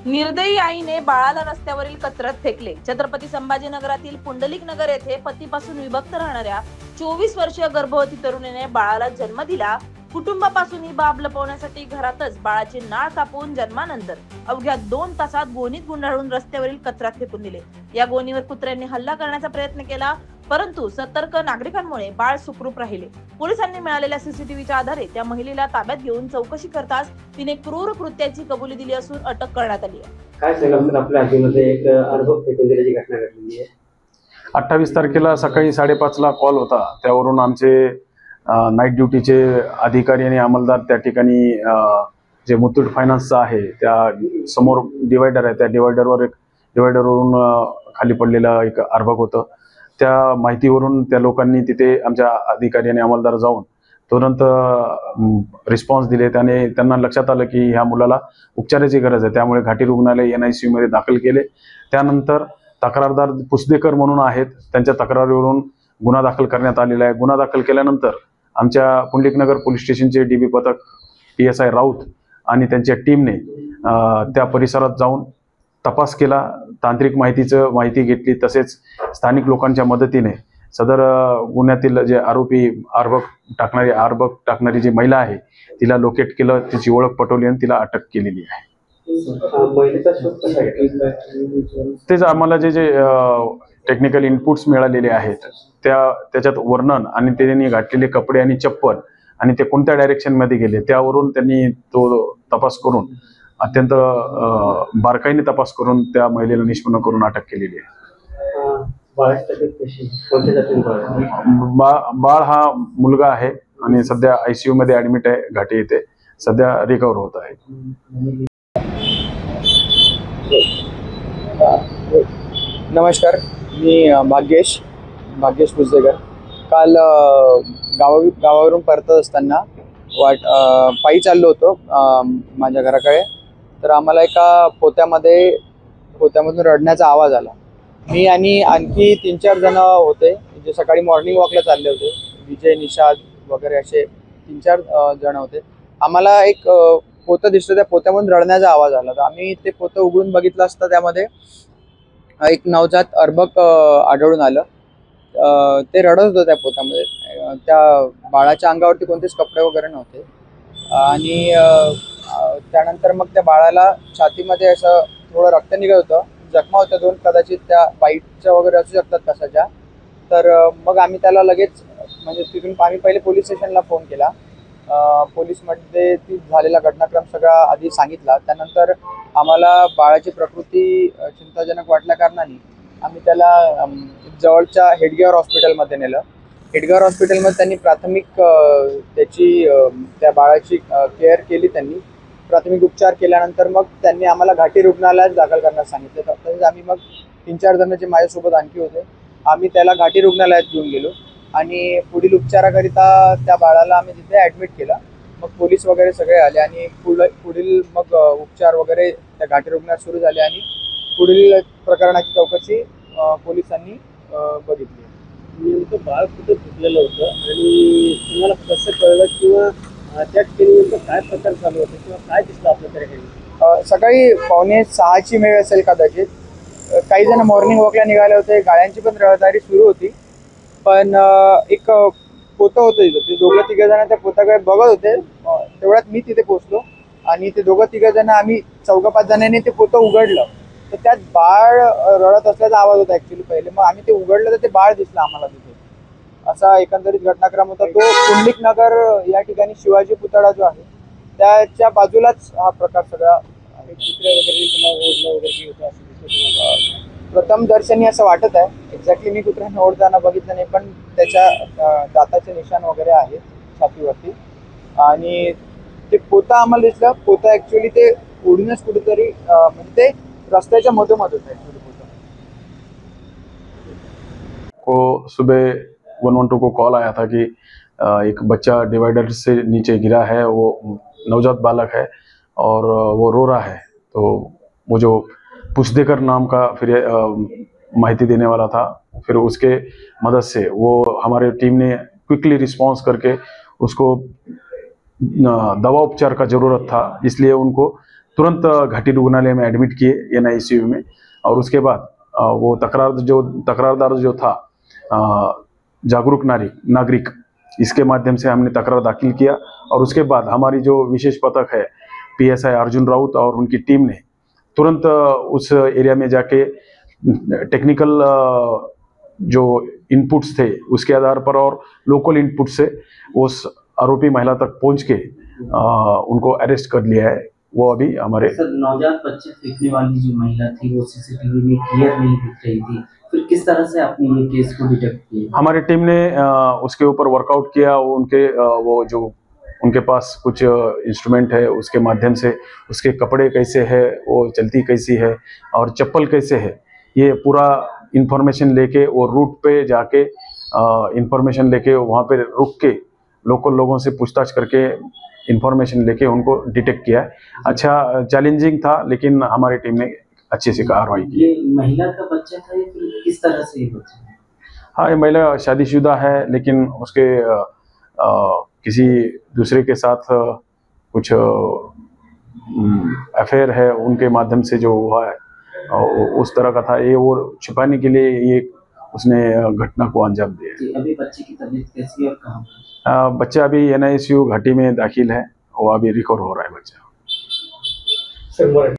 निर्दयी आईने बाळाला रस्त्यावरील कचऱ्यात फेकले. छत्रपती संभाजीनगरातील पुंडलिक नगर येथे पतीपासून विभक्त राहणाऱ्या 24 वर्षीय गर्भवती तरुणीने बाळाला जन्म दिला. कुटुंबापासून ही बाब लपवण्यासाठी घरातच बाळाचे नाळ कापून जन्मानंतर अवघ्या 2 तासात गोणीत गुंडाळून रस्त्यावरील कचऱ्यात फेकून दिले. या गोणीवर कुत्र्यांनी हल्ला करण्याचा प्रयत्न केला, परंतु सतर्क नागरिकांमुळे बाळ सुखरूप राहिले. पोलिसांनी मिळालेल्या सीसीटीव्हीच्या आधारे त्या महिलेला ताब्यात घेऊन चौकशी करताच तिने क्रूर कृत्याची कबुली दिली असून अटक करण्यात आली आहे. काय सांगाल सर, आपल्या हातीमध्ये एक अर्भक फेकून दिल्याची घटना घडलेली आहे. 28 तारखेला सकाळी 5:30 ला कॉल होता. त्यावरून आमचे नाईट ड्युटीचे अधिकारी आणि अंमलदार त्या ठिकाणी जे मुथूट फायनान्सचा आहे त्या समोर डिवायडर आहे, त्या डिवायडरवरून खाली पडलेलं एक अर्भक होतं. त्या माहितीवरून त्या लोकांनी तिथे आमच्या अधिकारी आणि अंमलदार जाऊन तुरंत रिस्पॉन्स दिले. त्यांना लक्षात आलं की ह्या मुलाला उपचाराची गरज आहे, त्यामुळे घाटी रुग्णालय NICU मध्ये दाखल केले. त्यानंतर तक्रारदार पुसदेकर म्हणून आहेत, त्यांच्या तक्रारीवरून गुन्हा दाखल करण्यात आलेला आहे. गुन्हा दाखल केल्यानंतर आमच्या पुंडलिकनगर पोलीस स्टेशनचे DB पथक PSI राऊत आणि त्यांच्या टीमने त्या परिसरात जाऊन तपास केला. तांत्रिक माहिती घेतली, तसेच स्थानिक लोकांच्या मदतीने सदर गुन्ह्यातील जे आरोपी अर्भक टाकणारी जी महिला आहे तिला लोकेट केलं, तिची ओळख पटवली आणि तिला अटक केलेली आहे. तेच आम्हाला जे टेक्निकल इनपुट्स मिळालेले आहेत त्याच्यात वर्णन आणि त्यांनी घातलेले कपडे आणि चप्पल आणि ते कोणत्या डायरेक्शन मध्ये गेले त्यावरून त्यांनी तो तपास करून अत्यंत बारकाईने तपास करून त्या महिलेला निष्पन्न करून अटक केलेली आहे. बाळ हा मुलगा आहे आणि सध्या ICU मध्ये ऍडमिट आहे. घाटी येथे सध्या रिकव्हर होत आहे. नमस्कार, मी भाग्येश पुसदेकर. काल गावावरून परतत असताना पायी चाललो होतो माझ्या घराकडे. तर आम्हाला एका पोत्यामधून रडण्याचा आवाज आला. मी आणि आणखी 3-4 जण होते जे सकाळी मॉर्निंग वॉकला चालले होते. विजय, निषाद वगैरे असे 3-4 जण होते. आम्हाला एक पोतं दिसलं, त्या पोत्यामधून रडण्याचा आवाज आला. तर आम्ही ते पोतं उघडून बघितलं असता त्यामध्ये एक नवजात अर्भक आढळून आलं. ते रडत होतं त्या पोत्यामध्ये. त्या बाळाच्या अंगावरती कोणतेच कपडे वगैरे नव्हते. आणि त्यानंतर मग त्या बाळाला छातीमध्ये असं थोडं रक्त निघत होतं. जखमा होत्या 2, कदाचित त्या बाईटच्या वगैरे असू शकतात कशाच्या. तर मग आम्ही त्याला लगेच म्हणजे तिथून आम्ही पहिले पोलीस स्टेशनला फोन केला. पोलीसमध्ये ती झालेला घटनाक्रम सगळा आधी सांगितला. त्यानंतर आम्हाला बाळाची प्रकृती चिंताजनक वाटल्या कारणाने आम्ही त्याला जवळच्या हेडगेवर हॉस्पिटलमध्ये नेलं. हेडगेवर हॉस्पिटलमध्ये त्यांनी प्राथमिक त्या बाळाची केअर केली. त्यांनी प्राथमिक उपचार केल्यानंतर मग त्यांनी आम्हाला घाटी रुग्णालयात दाखल करण्यास सांगितलं. तसेच आम्ही मग 3-4 जण जे माझ्यासोबत आणखी होते, आम्ही त्याला घाटी रुग्णालयात घेऊन गेलो आणि पुढील उपचाराकरिता त्या बाळाला आम्ही तिथे ॲडमिट केलं. मग पोलीस वगैरे सगळे आले आणि पुढील मग उपचार वगैरे त्या घाटी रुग्णालयात सुरू झाले आणि पुढील प्रकरणाची चौकशी पोलिसांनी बघितली. नेमकं बाळ कुठे फुटलेलं होतं आणि तुम्हाला कसं कळलं किंवा त्या ठिकाणी नेमकं काय प्रकार चालू होतं किंवा काय दिसलं आपल्याकडे? सकाळी 5:45ची वेळ असेल कदाचित. काही जण मॉर्निंग वॉकला निघाले होते. गाड्यांची पण रहदारी सुरू होती. पण एक पोतं होतं तिथं. ते 2-3 जण त्या पोताकडे बघत होते. तेवढ्यात मी तिथे पोहोचलो आणि ते 2-3 जण आम्ही 4-5 जणांनी ते पोतं उघडलं. तर त्यात बाळ रडत असल्याचा आवाज होता ऍक्च्युली पहिले. मग आम्ही ते उघडलं तर ते बाळ दिसलं आम्हाला तिथे. असा एकंदरीत घटनाक्रम होता. तो पुंडलिक नगर या ठिकाणी शिवाजी पुतळा जो आहे त्याच्या बाजूलाच हा प्रकार सगळा आहे. प्रथम दर्शनी असं वाटत आहे. एक्झॅक्टली मी कुत्र्यांना ओढताना बघितलं नाही, पण त्याच्या दाताचे निशाण वगैरे आहे छातीवरती. आणि ते पोतं आम्हाला दिसलं. पोतं ऍक्च्युली ते उडूनच कुठेतरी म्हणजे ते रास्त्याच्या मधोमध होतं ऍक्च्युली पोतं. को सुबह 112 को कॉल आया था कि एक बच्चा डिवाइडर से नीचे गिरा है, वो नवजात बालक है और वो रो रहा है. तो वो जो पुसदेकर नाम का फिर माहिती देने वाला था, फिर उसके मदद से वो हमारे टीम ने क्विकली रिस्पॉन्स करके उसको दवा उपचार का ज़रूरत था, इसलिए उनको तुरंत घाटी रुग्णालय में एडमिट किए NICU में। और उसके बाद वो तकरारदार जो था जागरूक नागरिक, इसके माध्यम से हमने तकरार दाखिल किया। और उसके बाद हमारी जो विशेष पथक है PSI अर्जुन राउत और उनकी टीम ने तुरंत उस एरिया में जाके टेक्निकल जो इनपुट्स थे उसके आधार पर और लोकल इनपुट से उस आरोपी महिला तक पहुंच के उनको अरेस्ट कर लिया है। वो अभी हमारे सर, नवजात बच्चे फेंकने वाली जो महिला थी वो CCTV में क्लियर नहीं दिख रही थी, फिर किस तरह से आपने ये केस को डिटेक्ट किया? हमारी टीम ने उसके ऊपर वर्कआउट किया। वो जो उनके पास कुछ इंस्ट्रूमेंट है उसके माध्यम से उसके कपड़े कैसे है, वो चलती कैसी है और चप्पल कैसे है, ये पूरा इंफॉर्मेशन लेके वो रूट पे जाके इंफॉर्मेशन लेके वहाँ पे रुक के लोकल लोगों से पूछताछ करके इंफॉर्मेशन लेके उनको डिटेक्ट किया है। अच्छा चैलेंजिंग था लेकिन हमारी टीम ने अच्छे से कार्रवाई की। ये महिला का बच्चा था या फिर किस तरह से ये बच्चा है? हाँ, ये महिला शादीशुदा है लेकिन उसके किसी दूसरे के साथ कुछ अफेयर है, उनके माध्यम से जो हुआ है उस तरह का था। ये वो छिपाने के लिए ये उसने घटना को अंजाम दिया है। अभी बच्चे की तबीयत कैसी है और कहाँ पर? बच्चा अभी NICU घाटी में दाखिल है, वो अभी रिकवर हो रहा है बच्चा।